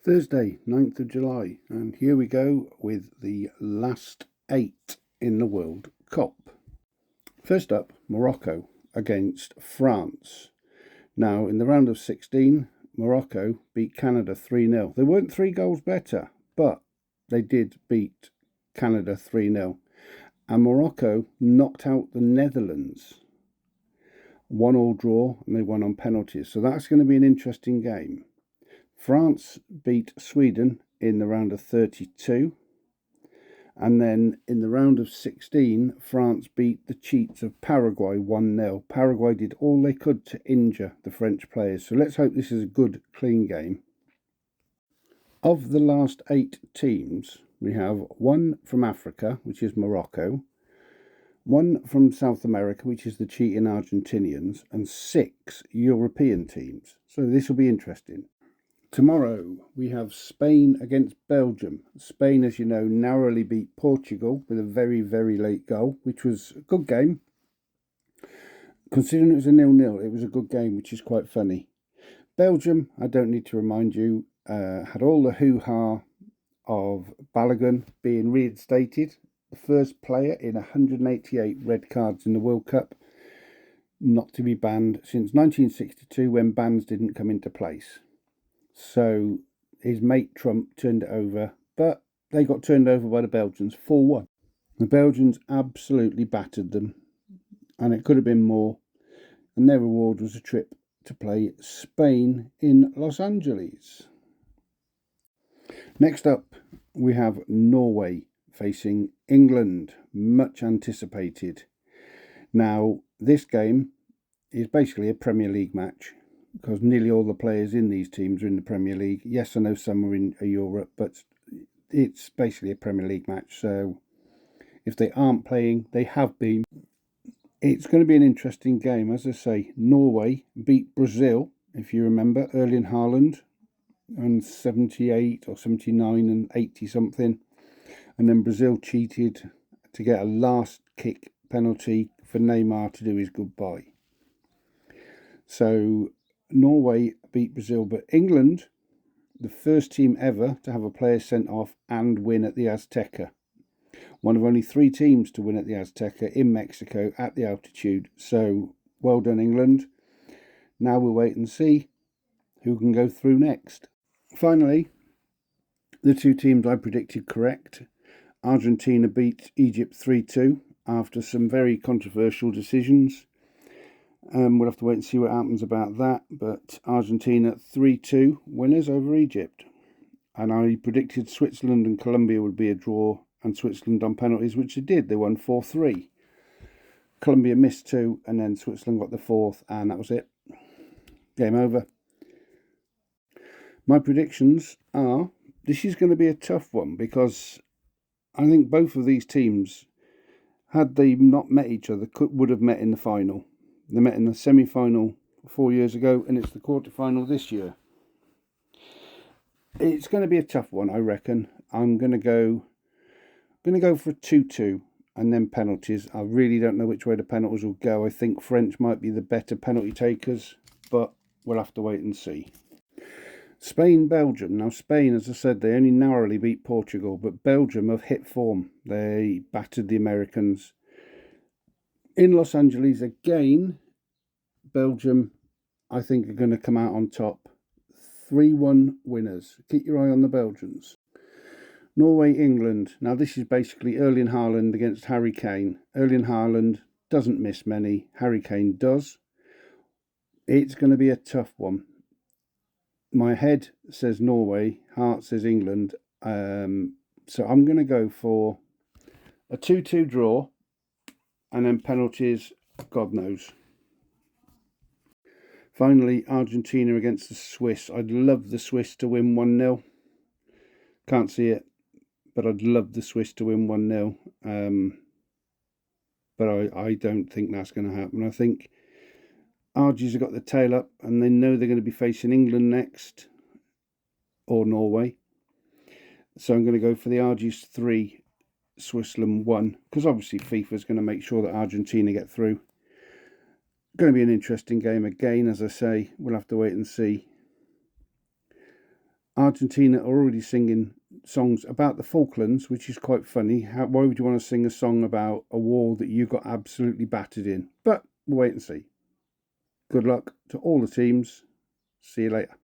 Thursday, 9th of July, and here we go with the last 8 in the World Cup. First up, Morocco against France. Now, in the round of 16, Morocco beat Canada 3-0. They weren't 3 goals better, but they did beat Canada 3-0. And Morocco knocked out the Netherlands. 1-1 draw, and they won on penalties. So that's going to be an interesting game. France beat Sweden in the round of 32. And then in the round of 16, France beat the Cheats of Paraguay 1-0. Paraguay did all they could to injure the French players. So let's hope this is a good, clean game. Of the last 8 teams, we have 1 from Africa, which is Morocco, 1 from South America, which is the cheating Argentinians, and 6 European teams. So this will be interesting. Tomorrow we have Spain against Belgium. Spain, as you know, narrowly beat Portugal with a very, very late goal, which was a good game. Considering it was a 0-0, it was a good game, which is quite funny. Belgium, I don't need to remind you, had all the hoo-ha of Balogun being reinstated. The first player in 188 red cards in the World Cup not to be banned since 1962, when bans didn't come into place. So his mate Trump turned it over, but they got turned over by the Belgians 4-1. The Belgians absolutely battered them, and it could have been more. And their reward was a trip to play Spain in Los Angeles. Next up, we have Norway facing England, much anticipated. Now, this game is basically a Premier League match, because nearly all the players in these teams are in the Premier League. Yes, I know some are in Europe, but it's basically a Premier League match. So if they aren't playing, they have been. It's going to be an interesting game. As I say, Norway beat Brazil, if you remember, Erling Haaland, and 78 or 79 and 80 something. And then Brazil cheated to get a last kick penalty for Neymar to do his goodbye. So Norway beat Brazil, but England, the first team ever to have a player sent off and win at the Azteca. One of only 3 teams to win at the Azteca in Mexico at the altitude. So well done, England. Now we'll wait and see who can go through next. Finally, the 2 teams I predicted correct. Argentina beat Egypt 3-2 after some very controversial decisions. We'll have to wait and see what happens about that. But Argentina 3-2 winners over Egypt. And I predicted Switzerland and Colombia would be a draw, and Switzerland on penalties, which they did. They won 4-3. Colombia missed 2, and then Switzerland got the 4th, and that was it. Game over. My predictions are, this is going to be a tough one, because I think both of these teams, had they not met each other, would have met in the final. They met in the semi-final 4 years ago, and it's the quarter-final this year. It's going to be a tough one, I reckon. I'm going to go for a 2-2 and then penalties. I really don't know which way the penalties will go. I think French might be the better penalty takers, but we'll have to wait and see. Spain-Belgium. Now, Spain, as I said, they only narrowly beat Portugal, but Belgium have hit form. They battered the Americans. In Los Angeles again, Belgium, I think, are going to come out on top. 3-1 winners. Keep your eye on the Belgians. Norway-England. Now, this is basically Erling Haaland against Harry Kane. Erling Haaland doesn't miss many. Harry Kane does. It's going to be a tough one. My head says Norway, heart says England. So I'm going to go for a 2-2 draw, and then penalties, God knows. Finally, Argentina against the Swiss. I'd love the Swiss to win 1-0. Can't see it, but I'd love the Swiss to win 1-0. But I don't think that's going to happen. I think Argies have got the tail up, and they know they're going to be facing England next, or Norway. So I'm going to go for the Argies 3, Switzerland 1, because obviously FIFA's going to make sure that Argentina get through. Going to be an interesting game again, as I say. We'll have to wait and see. Argentina are already singing songs about the Falklands, which is quite funny. Why would you want to sing a song about a war that you got absolutely battered in? But we'll wait and see. Good luck to all the teams. See you later.